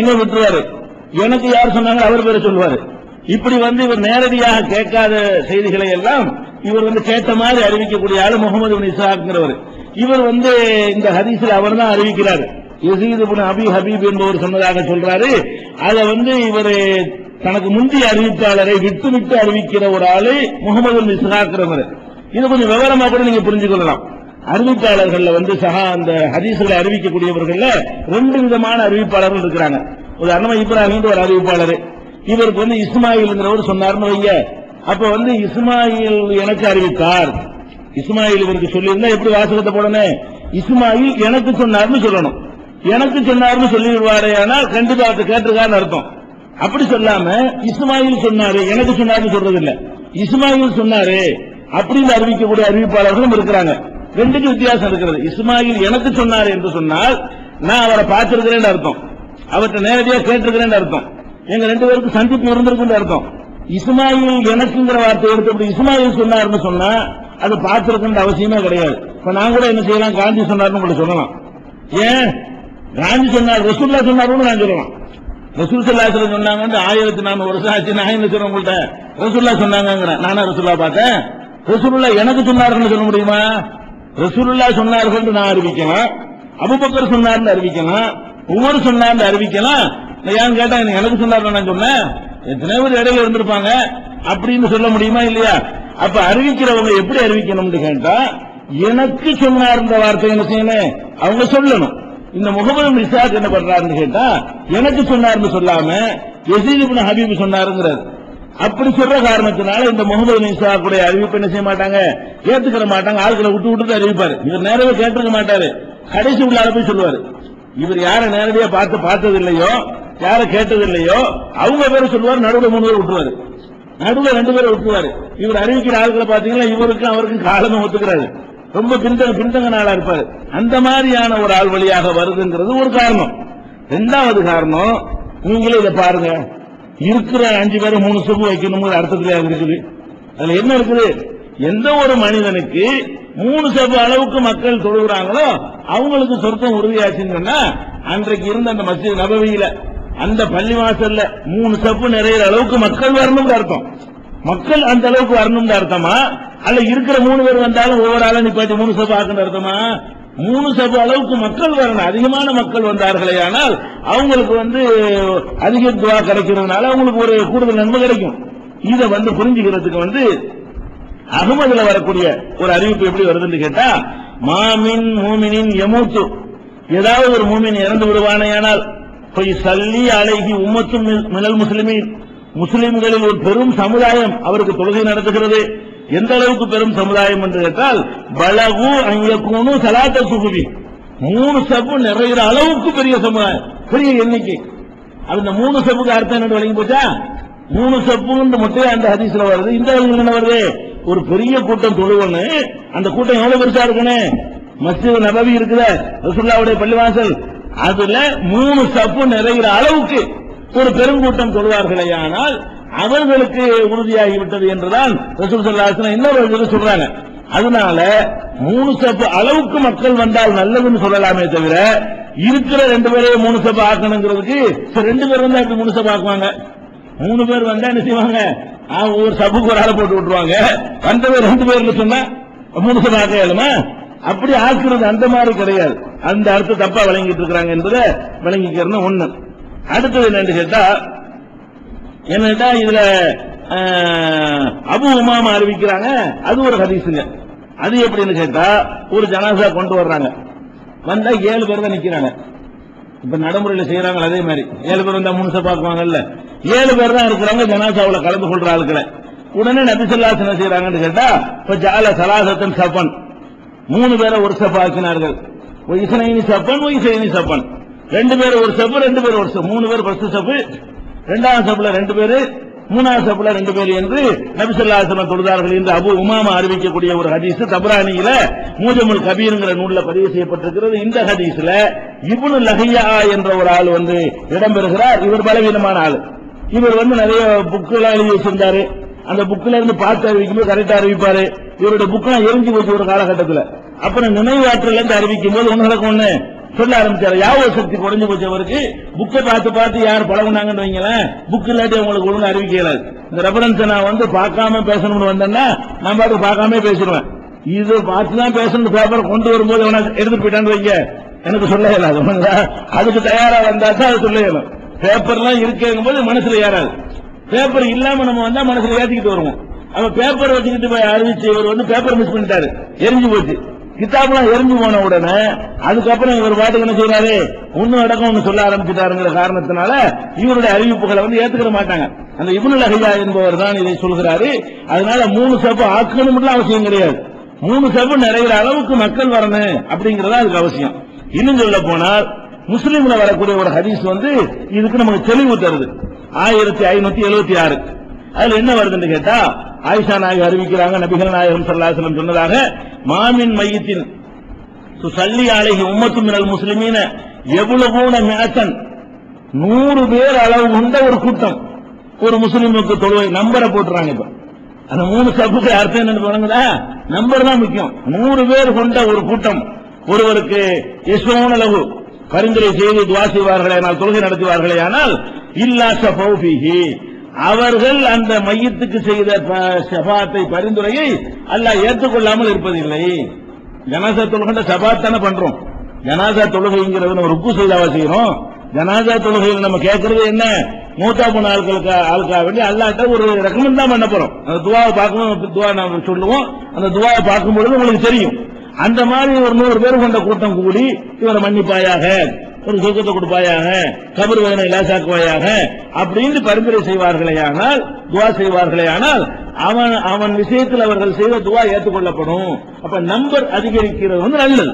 என்ன விட்டுருவாரு, எனக்கு யார் சொன்னாங்க அவர் பேரை சொல்லுவாரு. இப்படி இவர் நேரடியாக கேட்காத செய்திகளை எல்லாம் இவர் கேட்ட மாதிரி அறிவிக்கக்கூடிய ஆளு முகமது பின் இஸ்ஹாக்ங்கிறவர். இவர் இந்த ஹதீஸ்ல அவர் தான் அறிவிக்கிறார். யஸீத் இப்னு அபி ஹபீப் என்பவர் சொன்னதாக சொல்றாரு. அதை இவர் தனக்கு முந்தைய அறிவிப்பாளரை விட்டு அறிவிக்கிற ஒரு ஆளு முகமது பின் இஸ்ஹாக்ங்கிறவர். இது கொஞ்சம் விவரமா கூட நீங்க புரிஞ்சுக்கொள்ளலாம். அறிவிப்பாளர்கள் அந்த ஹதீஸ்களை அறிவிக்கக்கூடியவர்கள் ரெண்டு விதமான அறிவிப்பாளர்கள் இருக்கிறாங்க. உதாரணமா இப்ராஹிம் ஒரு அறிவிப்பாளர், இவருக்கு இஸ்மாயில்ங்கிறவர் சொன்னார்னு வைங்க. அப்ப இஸ்மாயில் எனக்கு அறிவித்தார், இஸ்மாயில் இவருக்கு சொல்லியிருந்தா எப்படி வாசகத்தை போடணும், இஸ்மாயில் எனக்கு சொன்னார்னு சொல்லணும். எனக்கு சொன்னார்னு சொல்லிடுவாரே, ஆனால் கண்டிப்பா அதை கேட்டிருக்கான்னு அர்த்தம். அப்படி சொல்லாம இஸ்மாயில் சொன்னாரு எனக்கு சொன்னார்னு சொல்றது இல்ல, இஸ்மாயில் சொன்னாரு அப்படின்னு அறிவிக்கக்கூடிய அறிவிப்பாளர்களும் இருக்கிறாங்க. ரெண்டுக்கு வித்தியாசம் இருக்கிறது. இஸ்மாயில் எனக்கு சொன்னார் என்று சொன்னால் நான் அவரை பார்த்திருக்கிறேன் அர்த்தம், அவர்கிட்ட நேரடியாக கேட்டிருக்கிறேன் அர்த்தம், எங்க ரெண்டு பேருக்கு சந்திப்பு இருந்திருக்கு அர்த்தம். இஸ்மாயில் எனக்குங்கிற வார்த்தை எடுத்து இஸ்மாயில் சொன்னார்னு சொன்னா அது பார்த்திருக்கின்ற அவசியமே கிடையாது. இப்ப நான் கூட என்ன செய்யலாம், காந்தி சொன்னார்னு உங்களுக்கு சொல்லலாம். ஏன் காந்தி சொன்னார், ரசூலுல்லாஹ் சொன்னார்னு நான் சொல்லலாம். ரசூல் ஸல்லல்லாஹு அலைஹி வஸல்லம் சொன்னாங்க 1400 வருஷம் ஆச்சு, நான் என்ன சொல்றேன் உங்கள்கிட்ட, ரசூலுல்லாஹ் சொன்னாங்க, நானா ரசூலுல்லாஹ் பார்த்தேன், ரசூலுல்லாஹ் எனக்கு சொன்னார்கள் சொல்ல முடியுமா? ரசூலுல்லாஹ் சொன்னார்கள் நான் அறிவிக்கலாம், அபூபக்கர் சொன்னார்னு அறிவிக்கலாம், உமர் சொன்னார்னு அறிவிக்கலாம். ஏன்னு கேட்டா எனக்கு சொன்னார் நான் சொன்னேன், எத்தனை பேர் இடையில இருந்திருப்பாங்க அப்படின்னு சொல்ல முடியுமா இல்லையா? அப்ப அறிவிக்கிறவங்க எப்படி அறிவிக்கணும்னு கேட்டா எனக்கு சொன்னார் இந்த வார்த்தை என்ன செய்யணும், அவங்க சொல்லணும். இந்த முகமது பின் இஸ்ஹாக் என்ன பண்றாருன்னு கேட்டா எனக்கு சொன்னார்னு சொல்லாம யஸீத் இப்னு ஹபீப் சொன்னாருங்கிறார். அப்படி சொல்ற காரணத்தினால இந்த முகமது பின் இஸ்ஹாக்குடைய அறிவிப்பு என்ன செய்ய மாட்டாங்க, ஏத்துக்கிற மாட்டாங்க. ஆட்களை விட்டு அறிவிப்பாரு. இவர் நேரவே கேட்டிருக்க மாட்டாரு, கடைசி உள்ளார போய் சொல்லுவாரு. இவர் யாரை நேரடியா பார்த்தது இல்லையோ, யாரை கேட்டது இல்லையோ அவங்க பேரை சொல்லுவார், நடுவில் 3 பேர் விட்டுருவாரு, நடுவில் 2 பேரை விட்டுருவாரு. இவர் அறிவிக்கிற ஆட்களை பாத்தீங்கன்னா இவருக்கும் அவருக்கும் காலமே ஒத்துக்கிறாரு, ரொம்ப பின்தங்க நாளா இருப்பாரு. அந்த மாதிரியான ஒரு ஆள் வழியாக வருதுங்கிறது ஒரு காரணம். 2வது காரணம், நீங்களே இதை பாருங்க, இருக்கிற 5 பேரை 3 சொப்பு வைக்கணுங்கிற அர்த்தத்திலே இருக்குது. அதுல என்ன இருக்குது, எந்த ஒரு மனிதனுக்கு 3 சபு அளவுக்கு மக்கள் தொழுகிறாங்களோ அவங்களுக்கு சொர்க்கம் உறுதியாச்சுன்னு சொன்னா அன்றைக்கு இருந்த அந்த மஸ்ஜித் நபவியில அந்த பள்ளிவாசல்ல 3 சப்பு நிறைய அளவுக்கு மக்கள் வரணும்னு அர்த்தம். மக்கள் அந்த அளவுக்கு வரணும்னு அர்த்தமா, அல்ல இருக்கிற 3 பேர் வந்தாலும் ஒவ்வொரு ஆளும் நிப்பாட்டி 3 சப்பு ஆக்குன்னு அர்த்தமா? 3 சப்பு அளவுக்கு மக்கள் வரணும். அதிகமான மக்கள் வந்தார்களே ஆனால் அவங்களுக்கு அதிக துவா கிடைக்கிறதுனால அவங்களுக்கு ஒரு கூடுதல் நன்மை கிடைக்கும். இதை புரிஞ்சுக்கிறதுக்கு அகமதுல வரக்கூடிய ஒரு அறிவிப்பு எப்படி வருதுன்னு கேட்டா, மாமின் மூமினின் யமூத்து, ஏதாவது ஒரு மூமின் இறந்து விடுவானேயானால் போய் சல்லி அலைஹி உம்மத்தும் மினல் முஸ்லிமீன், முஸ்லிம்களில் ஒரு பெரும் சமுதாயம் அவருக்கு தொழுகை நடத்துகிறது. எந்த அளவுக்கு பெரும் சமுதாயம் என்று கேட்டால் பலகு அங்கூனு சலாத்த சுகுபி, 3 சப்பு நிறைய அளவுக்கு பெரிய சமுதாயம், பெரிய எண்ணிக்கை. அந்த 3 சப்புக்கு அர்த்தம் என்ன விளங்கி போச்சா? 3 சப்பு மட்டும் அந்த ஹதீஸ்ல வருது. இந்த ஹதீஸ்ல என்ன வருது, ஒரு பெரிய கூட்டம் தொழுவன்னு. அந்த கூட்டம் எவ்வளவு பெருசா இருக்குன்னு, மஸ்ஜித் நபவி இருக்குத ரசூலுல்லாஹ்வுடைய பள்ளிவாசல், அதுல 3 சப்பு நிறைகிற அளவுக்கு ஒரு பெருங்கூட்டம் தொழுவார்களேயானால் அவர்களுக்கு உறுதியாகிவிட்டது என்றுதான் ரசூல் ஸல்லல்லாஹு அலைஹி வஸல்லம் இன்னொரு சொல்றாங்க. அதனால 3 சப்பு அளவுக்கு மக்கள் வந்தால் நல்லதுன்னு சொல்லலாமே தவிர இருக்கிற 2 பேரே 3 சப்பு ஆக்கணுங்கிறதுக்கு 2 பேர் வந்தா 3 சப்பு ஆக்குவாங்க, 3 பேர் வந்தா என்ன செய்வாங்க, ஒரு சப்புக்கு ஒரு ஆளை போட்டு விட்டுருவாங்க. வந்தவர் 2 பேர்னு சொன்னா 3 சப்பு ஆக்க இயலுமா? அப்படி ஆக்குறது அந்த மாதிரி கிடையாது. அந்த அர்த்தம் தப்பா விளங்கிட்டு இருக்கிறாங்க என்பதை விளங்கிக்கிறன்னு ஒண்ணு. அடுத்தது என்னன்னு கேட்டா, இதுல அபு உமாமா அறிவிக்கிறாங்க, அது ஒரு ஹதீஸுங்க. அது எப்படின்னு கேட்டா, ஒரு ஜனாசா கொண்டு வர்றாங்க, வந்தா 7 பேர் தான் நிக்கிறாங்க. இப்ப நடைமுறையில செய்யறாங்க அதே மாதிரி 7 பேர் வந்தா 3 சப்பு ஆக்குவாங்கல்ல, 7 பேர் தான் இருக்கிறாங்க ஜனாசாவுல கலந்து கொள்ற ஆட்களை. உடனே நபி ஸல்லல்லாஹு அலைஹி வஸல்லம் என்ன செய்யறாங்கன்னு கேட்டா, இப்ப ஜால சலாசத்தன் சப்பன், 3 பேரை ஒரு சப்பு ஆக்கினார்கள். இஸ்னைனி சப்பன் இஸ்னைனி சப்பன், 2 பேர் ஒரு சப்பு 2 பேர் ஒரு சப்பு, 3 பேர் ஃபர்ஸ்ட் சப்பு, 2வது சப்புல 2 பேர், 3வது சப்புல 2 பேர் என்று நபி ஸல்லல்லாஹு அலைஹி வஸல்லம் தொழுதார்கள் என்று அபு உமாமா அறிவிக்கக்கூடிய ஒரு ஹதீஸ் தபரானியில மூஜமுல் கபீர்ங்கிற நூல்ல பதிவு செய்யப்பட்டிருக்கிறது. இந்த ஹதீஸ்ல இப்னு லஹியா என்ற ஒரு ஆள் இடம்பெறுகிறார். இவர் பலவீனமான ஆள். இவர் நிறைய புக்கெல்லாம் எழுதி வச்சிருந்தாரு. அந்த புக்ல இருந்து பார்த்து அறிவிக்கும்போது கரெக்டா அறிவிப்பாரு. இவருடைய புக்கெல்லாம் எரிஞ்சு போச்சு ஒரு காலகட்டத்தில். அப்புறம் நினைவாற்றல் இருந்து அறிவிக்கும் போது ஒன்னு சொல்ல ஆரம்பிச்சாரு. யாவோ சக்தி குறைஞ்சு போச்சு அவருக்கு. புக்கை பார்த்து பார்த்து யார் பழகுனாங்கன்னு வைங்களேன், புக் இல்லாட்டி உங்களுக்கு ஒழுங்கு அறிவிக்கல. இந்த ரெஃபரன்ஸ் நான் பார்க்காம பேசணும்னு வந்தேன்னா நான் பாட்டு பார்க்காம பேசிடுவேன். இது பார்த்துதான் பேசணும். பேப்பர் கொண்டு வரும்போது எடுத்துட்டு போயிட்டான்னு வைங்க, எனக்கு சொல்ல இயலாது. அதுக்கு தயாரா வந்தா தான் அது சொல்ல இயலும். பேப்பர்லாம் இருக்கேங்கும் போது மனசுல ஏறாது. பேப்பர் இல்லாம நம்ம வந்தா மனசுல ஏற்றிக்கிட்டு வருவோம். அவ பேப்பர் வச்சுக்கிட்டு போய் அறிவிச்சு இவர் பேப்பர் மிஸ் பண்ணிட்டாரு, எரிஞ்சு போச்சு. கிதாபெல்லாம் எரிஞ்சு போன உடனே அதுக்கப்புறம் இவர் பாட்டுக்கு என்ன செய்யறாரு, ஒன்னும் அடக்கம் ஒன்னு சொல்ல ஆரம்பிச்சுட்டாருங்கிற காரணத்தினால இவருடைய அறிவிப்புகளை ஏத்துக்கிற மாட்டாங்க. அந்த இப்னுல் அஹியா என்பவர் தான் இதை சொல்கிறாரு. அதனால 3 சபை ஆக்கணும்னு அவசியம் கிடையாது. 3 சபை நிறைகிற அளவுக்கு மக்கள் வரணும் அப்படிங்கறதா அதுக்கு அவசியம். இன்னும் சொல்ல போனால் முஸ்லீம்ல வரக்கூடிய ஒரு ஹதீஸ் இதுக்கு நமக்கு தெளிவு தருது. 1576 அதுல என்ன வருதுன்னு கேட்டா, ஆயிஷா நாயகி அறிவிக்கிறாங்க, நபிகள் நாயகம் ஸல்லல்லாஹு அலைஹி வஸல்லம் சொன்னதாக, மாமின் மையத்தின் துஸல்லி அலைஹி உம்மத்து மினல் முஸ்லிமீன யப்லுகுன மிஅத்தன், 100 பேர் அளவு கொண்ட ஒரு கூட்டம் ஒரு முஸ்லிமுக்கு தொழுகை நம்பரை போட்டுறாங்க. இப்ப அந்த 3 சப்புக்கு அர்த்தம் என்னன்னு பாருங்களா, நம்பர் தான் முக்கியம். 100 பேர் கொண்ட ஒரு கூட்டம் ஒருவருக்கு யஸ்வூன லஹு பரிந்துரை செய்து துஆ செய்வார்களே, ஆனால் தொழுகை நடத்துவார்களே, ஆனால் இல்லா ஷஃபௌ ஃபீஹி, அவர்கள் அந்த மையத்துக்கு செய்த ஷஃபாத்தை பரிந்துரையை அல்லாஹ் ஏற்றுக்கொள்ளாமல் இருப்பதில்லை. ஜனாசா தொழுகை ஷஃபாத் தானே பண்றோம். ஜனாசா தொழுகைங்கிறது நம்ம ருக்கு செய்தாவா செய்யறோம். ஜனாசா தொழுகையில் நம்ம கேட்கறது என்ன, மூத்தா போன ஆளுக்காக வேண்டி அல்லாஹ்ட்ட ஒரு ரெக்கமெண்ட் தான் பண்ண போறோம். அந்த துவாவை பார்க்கணும், துவா நாம சொல்லுவோம். அந்த துவாவை பார்க்கும் பொழுது உங்களுக்கு தெரியும். அந்த மாதிரி ஒரு 100 பேர் கொண்ட கூட்டம் கூடி இவரை மன்னிப்பாயாக, ஒரு சுகத்தை கொடுப்பாயாக, கபர் வேதனை இலாசாக்குவாயாக அப்படின்னு பரிந்துரை செய்வார்களேயானால், துவா செய்வார்களேயானால் அவன் விஷயத்தில் அவர்கள் செய்த துவா ஏற்றுக்கொள்ளப்படும். அப்ப நம்பர் அதிகரிக்கிறது நல்லது.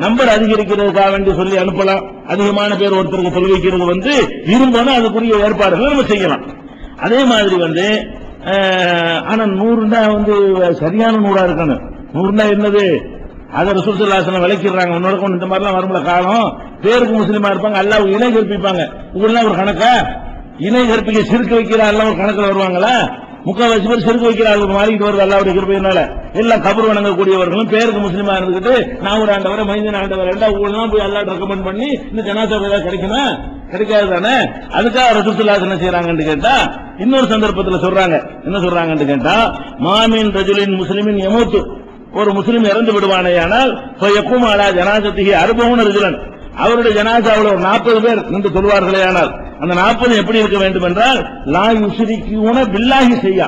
நம்பர் அதிகரிக்கிறதுக்காக வேண்டி சொல்லி அனுப்பலாம். அதிகமான பேர் ஒருத்தருக்கு தொழுவிக்கிறது விரும்பணும், அதுக்குரிய ஏற்பாடுகளை நம்ம செய்யலாம். அதே மாதிரி ஆனா 100 சரியான 100 இருக்கணும். 100 என்னது, அதை ரசூல் ஸல்லல்லாஹு அலைஹி வஸல்லம் விளக்கிடுறாங்க. உன்னோட கொண்டு இந்த மாதிரிலாம் வரும்ல காலம், பேருக்கு முஸ்லீமா இருப்பாங்க, அல்லாஹ் இணை கற்பிப்பாங்க. உங்களெல்லாம் ஒரு கணக்கா, இணை கற்பிக்க சிறுக்கு வைக்கிற எல்லாம் ஒரு கணக்கில் வருவாங்களா? 3/4 பேர் சிறுக்கு வைக்கிறார்கள் மாறிட்டு வருது அல்லாஹ்வுடைய கிருபையினால. எல்லாம் கபர் வணங்கக்கூடியவர்களும் பேருக்கு முஸ்லீமா இருந்துகிட்டு நான் ஒரு ஆண்டவரை மைந்தன் ஆண்டவர் உங்களெல்லாம் போய் அல்லாஹ் ரெக்கமெண்ட் பண்ணி இந்த ஜனாசா ஏதாவது கிடைக்குமா? கிடைக்காது தானே. அதுக்காக ரசூல் ஸல்லல்லாஹு அலைஹி வஸல்லம் என்ன செய்யறாங்கன்னு கேட்டா, இன்னொரு சந்தர்ப்பத்தில் சொல்றாங்க. என்ன சொல்றாங்கன்னு கேட்டா, மாமின் ரஜுலின் முஸ்லிமின் யமூத்து, ஒரு முஸ்லிம் இறந்து விடுவானேயானால் ஃபயக்கும் அலா ஜனாசத்திஹி 40 ரஜுலன், அவருடைய ஜனாசாவில் ஒரு 40 பேர் நின்று சொல்வார்களேயானால், அந்த 40 எப்படி இருக்க வேண்டும் என்றால், லா யுஷ்ரிகூன பில்லாஹி ஷையா,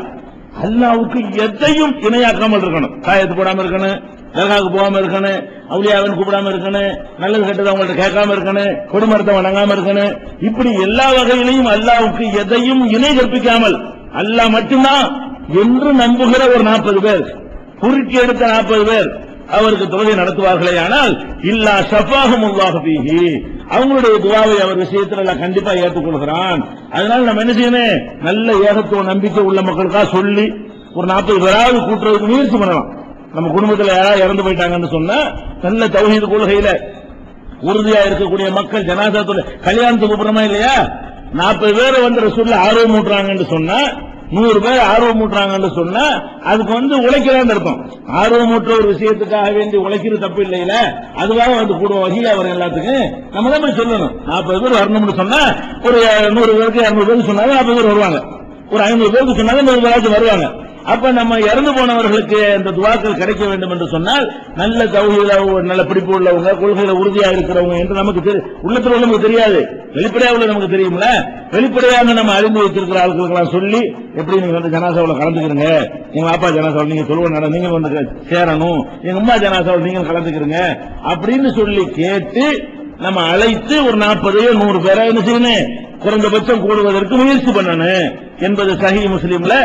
அல்லாஹ்வுக்கு எதையும் இணையாக்காமல் இருக்கணும். காயத்து போடாம இருக்கணும், தர்காவுக்கு போகாம இருக்கணும், அவுலியாவின் கூப்பிடாம இருக்கணும், நல்லது கெட்டது அவங்கள்ட்ட கேட்காம இருக்கணும், கொடிமரத்தை வணங்காம இருக்கணும். இப்படி எல்லா வகையிலையும் அல்லாஹ்வுக்கு எதையும் இணை கற்பிக்காமல் அல்லாஹ் மட்டும்தான் என்று நம்புகிற ஒரு 40 பேர், குறுக்கி எடுத்த 40 பேர் அவருக்கு தொழுகை நடத்துவார்களே, ஆனால் இல்லா ஷஃபாஹுமுல்லாஹு ஃபீஹி, அவங்களுடைய துஆவை அவர் விஷயத்தில் எல்லாம் கண்டிப்பா ஏற்றுக்கொள்கிறான். அதனால நம்ம என்ன செய்யணும், நல்ல ஏகத்துவ நம்பிக்கை உள்ள மக்களுக்காக சொல்லி ஒரு 40 பேராவது கூட்டுறதுக்கு முயற்சி பண்ணலாம். நம்ம குடும்பத்தில் யாராவது இறந்து போயிட்டாங்கன்னு சொன்னா, நல்ல தௌஹீத் கொள்கையில உறுதியா இருக்கக்கூடிய மக்கள் ஜனாசா கல்யாணத்துக்கு கூப்பிடுறோமா இல்லையா, 40 பேரை ரசூலுல்லாஹ் ஆர்வம் ஊட்டுறாங்கன்னு சொன்னா, 100 பேர் ஆர்வம் ஊட்டுறாங்கன்னு சொன்னா அதுக்கு உழைக்கிறான்னு அர்த்தம். ஆர்வம் ஊற்ற ஒரு விஷயத்துக்காக வேண்டி உழைக்கிறது தப்பு இல்லையில, அதுவாக கூட வகையில அவர் எல்லாத்துக்கும் நம்ம தான் போய் சொல்லணும். 40 பேர் வரணும்னு சொன்னா ஒரு 100 பேருக்கு 200 பேருக்கு சொன்னாலும் 40 பேர் வருவாங்க, ஒரு 500 பேருக்கு சொன்னாலும் 100 பேராச்சும் வருவாங்க. அப்ப நம்ம இறந்து போனவர்களுக்கு அந்த துவாக்கள் கிடைக்க வேண்டும் என்று சொன்னால் நல்ல தௌஹீதுல நல்ல பிடிப்பு உள்ளவங்க, கொள்கையில உறுதியா இருக்கிறவங்க என்று நமக்கு உள்ளத்துல நமக்கு தெரியாது, வெளிப்படையா உள்ள நமக்கு தெரியும்ல. வெளிப்படையாக நம்ம அறிந்து வைத்திருக்கிற ஆட்களுக்கெல்லாம் சொல்லி, எப்படி நீங்க ஜனாசாவில் கலந்துக்கிறீங்க, எங்க அப்பா ஜனாசாவில் நீங்க சொல்லுவோம், நீங்க சேரணும், எங்க அம்மா ஜனாசாவில் நீங்க கலந்துக்கிறீங்க அப்படின்னு சொல்லி கேட்டு நம்ம அழைத்து ஒரு 40-100 பேரை என்ன செய்யணும், குறைந்தபட்சம் கூடுவதற்கு முயற்சி பண்ணணும் என்பது சஹீஹ் முஸ்லிம்ல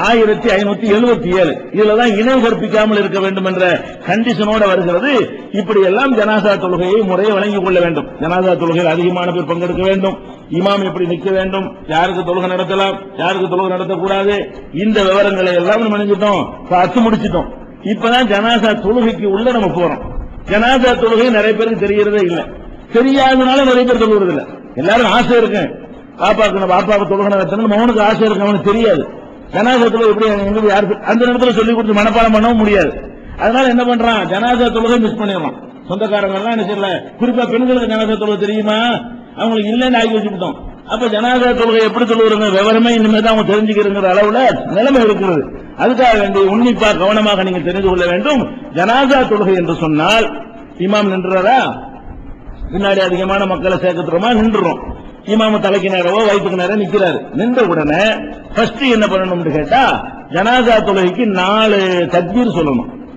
1577. இதுலதான் இணை கற்பிக்காமல் இருக்க வேண்டும் என்ற கண்டிஷனோட வருகிறது. இப்படி எல்லாம் ஜனாசா தொழுகையை முறையை வழங்கிக் கொள்ள வேண்டும். ஜனாசா தொழுகையில் அதிகமான பேர் பங்கெடுக்க வேண்டும், இமாம் எப்படி நிற்க வேண்டும், யாருக்கு தொழுகை நடத்தலாம், யாருக்கு தொழுகை நடத்தக்கூடாது, இந்த விவரங்களை எல்லாம் நம்ம நினைச்சிட்டோம், அச்சு முடிச்சிட்டோம். இப்பதான் ஜனாசா தொழுகைக்கு உள்ள நம்ம போறோம். ஜனாசா தொழுகை நிறைய பேருக்கு தெரியறதே இல்லை, தெரியாதனால நிறைய பேர் தொழுகிறது இல்லை. எல்லாரும் ஆசை இருக்கு, பாப்பாவுக்கு தொழுகை நடத்தணும், மகனுக்கு ஆசை இருக்கு, அவனுக்கு தெரியாது. ஜனாசா தொழுகை எப்படி யாருக்கு அந்த நேரத்தில் சொல்லிக் கொடுத்து மனப்பாடம் பண்ணவும் முடியாது. அதனால என்ன பண்றான், ஜனாசா தொழுகை மிஸ் பண்ணிடலாம். சொந்தக்காரங்க எல்லாம் என்ன செய்யல, குறிப்பா பெண்களுக்கு ஜனாசா தொழுகை தெரியுமா, அவங்களுக்கு இல்லைன்னு ஆகி வச்சுக்கிட்டோம். அப்ப ஜனாசா தொழுகை எப்படி தொழுவுறங்க விவரமே இனிமேல் தான் அவங்க தெரிஞ்சுக்கிறங்கிற அளவுல நிலைமை இருக்கிறது. அதுக்காக வேண்டி உன்னிப்பா கவனமாக நீங்க தெரிந்து கொள்ள வேண்டும். ஜனாசா தொழுகை என்று சொன்னால் இமாம் நின்றாரா, பின்னாடி அதிகமான மக்களை சேர்க்கறோமா, நின்றுறோம். இமாம தலைக்கு நேரவோ வயிற்றுக்கு நேரம் நிக்கிறாரு. நின்ற உடனே ஃபர்ஸ்ட் என்ன பண்ணணும்னு கேட்டா, ஜனாசா தொழுகைக்கு 4 தக்பீர் சொல்லணும்.